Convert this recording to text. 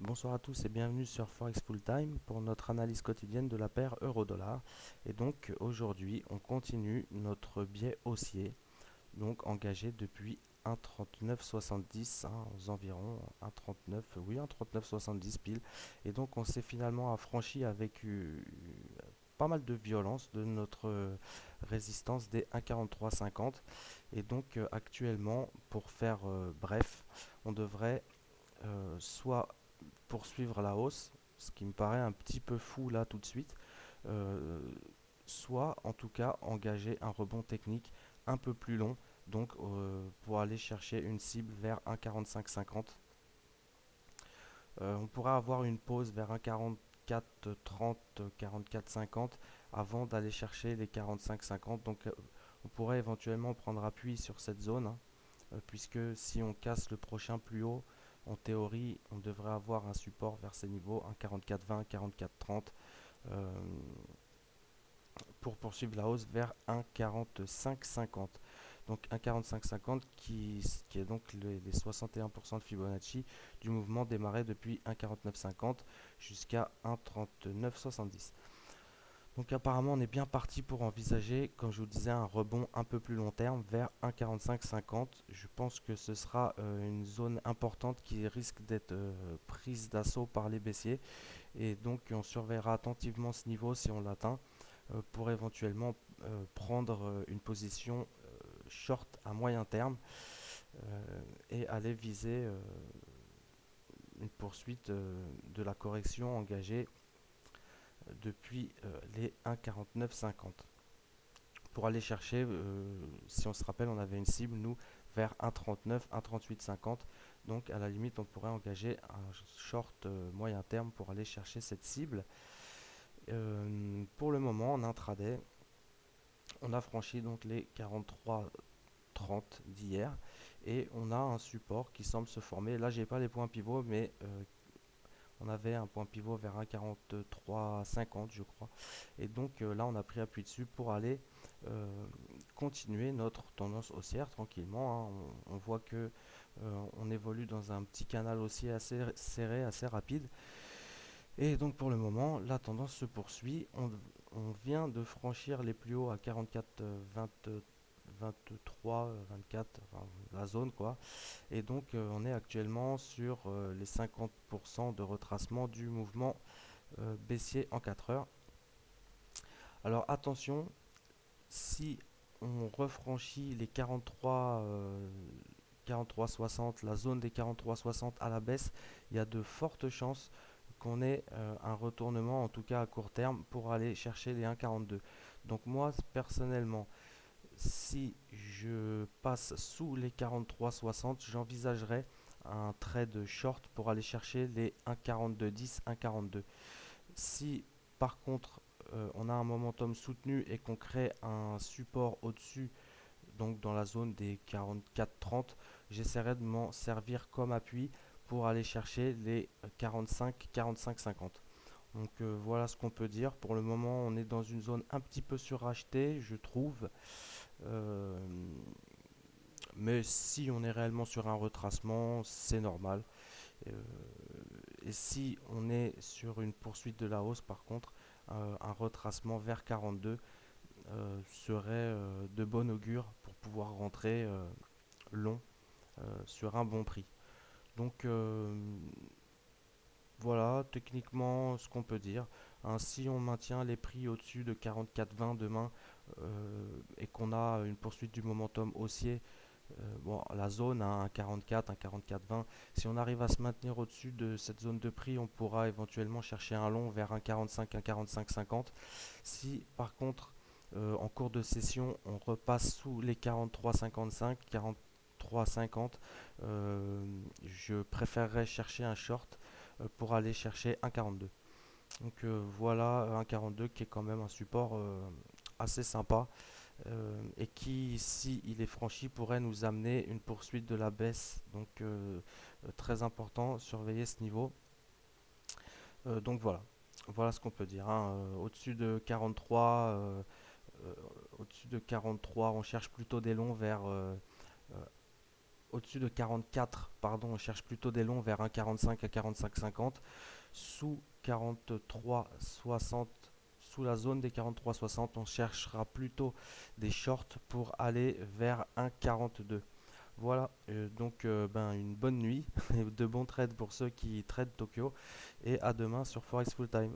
Bonsoir à tous et bienvenue sur Forex Full Time pour notre analyse quotidienne de la paire euro-dollar. Et donc aujourd'hui, on continue notre biais haussier, donc engagé depuis 1,3970 aux environs 1,39, oui 1,3970 pile. Et donc on s'est finalement affranchi avec pas mal de violence de notre résistance des 1,4350. Et donc actuellement, pour faire bref, on devrait soit poursuivre la hausse, ce qui me paraît un petit peu fou là tout de suite, euh, soit en tout cas engager un rebond technique un peu plus long, donc pour aller chercher une cible vers 1,4550. On pourrait avoir une pause vers 1,4430, 44,50 avant d'aller chercher les 45,50. Donc on pourrait éventuellement prendre appui sur cette zone, hein, puisque si on casse le prochain plus haut, en théorie, on devrait avoir un support vers ces niveaux, un 44,20, 44,30, euh, pour poursuivre la hausse vers un 45,50. Donc un 45,50 qui est donc les 61% de Fibonacci du mouvement démarré depuis un 49,50 jusqu'à un 39,70. Donc apparemment on est bien parti pour envisager, comme je vous le disais, un rebond un peu plus long terme vers 1,4550. Je pense que ce sera une zone importante qui risque d'être prise d'assaut par les baissiers. Et donc on surveillera attentivement ce niveau si on l'atteint pour éventuellement prendre une position short à moyen terme et aller viser une poursuite de la correction engagée depuis les 1,4950. Pour aller chercher, si on se rappelle, on avait une cible, nous, vers 1,39, 1,3850. Donc, à la limite, on pourrait engager un short moyen terme pour aller chercher cette cible. Pour le moment, en intraday, on a franchi donc les 43,30 d'hier et on a un support qui semble se former. Là, j'ai pas les points pivots, mais on avait un point pivot vers 1,4350 je crois. Et donc là, on a pris appui dessus pour aller continuer notre tendance haussière tranquillement, hein. On voit que on évolue dans un petit canal haussier assez serré, assez rapide. Et donc pour le moment, la tendance se poursuit. On vient de franchir les plus hauts à 44, 23, 24, enfin, la zone quoi. Et donc on est actuellement sur les 50% de retracement du mouvement baissier en 4 heures. Alors attention, si on refranchit les 43,60, la zone des 43,60 à la baisse, il y a de fortes chances qu'on ait un retournement, en tout cas à court terme, pour aller chercher les 1,42. Donc moi, personnellement, si je passe sous les 43,60, j'envisagerais un trade short pour aller chercher les 1,4210, 1,42. Si par contre on a un momentum soutenu et qu'on crée un support au-dessus, donc dans la zone des 44-30, j'essaierai de m'en servir comme appui pour aller chercher les 45, 45-50. Donc voilà ce qu'on peut dire. Pour le moment, on est dans une zone un petit peu surachetée, je trouve. Euh, mais si on est réellement sur un retracement, c'est normal. Euh, et si on est sur une poursuite de la hausse, par contre, un retracement vers 42 serait de bon augure pour pouvoir rentrer long sur un bon prix. Donc voilà, techniquement, ce qu'on peut dire. Hein, si on maintient les prix au-dessus de 44,20 demain et qu'on a une poursuite du momentum haussier, bon, la zone à un 44, un 44,20, si on arrive à se maintenir au-dessus de cette zone de prix, on pourra éventuellement chercher un long vers un 45, un 45,50. Si par contre, en cours de session, on repasse sous les 43,55, 43,50, je préférerais chercher un short pour aller chercher un 42. Donc voilà un 42 qui est quand même un support assez sympa et qui, si il est franchi, pourrait nous amener une poursuite de la baisse. Donc très important, surveiller ce niveau. Donc voilà, voilà ce qu'on peut dire, hein. Au-dessus de 43, au-dessus de 43, on cherche plutôt des longs vers au-dessus de 44, pardon, on cherche plutôt des longs vers 1,45 à 45,50. Sous 43,60, sous la zone des 43,60, on cherchera plutôt des shorts pour aller vers 1,42. Voilà, donc ben, une bonne nuit et de bons trades pour ceux qui tradent Tokyo. Et à demain sur Forex Full Time.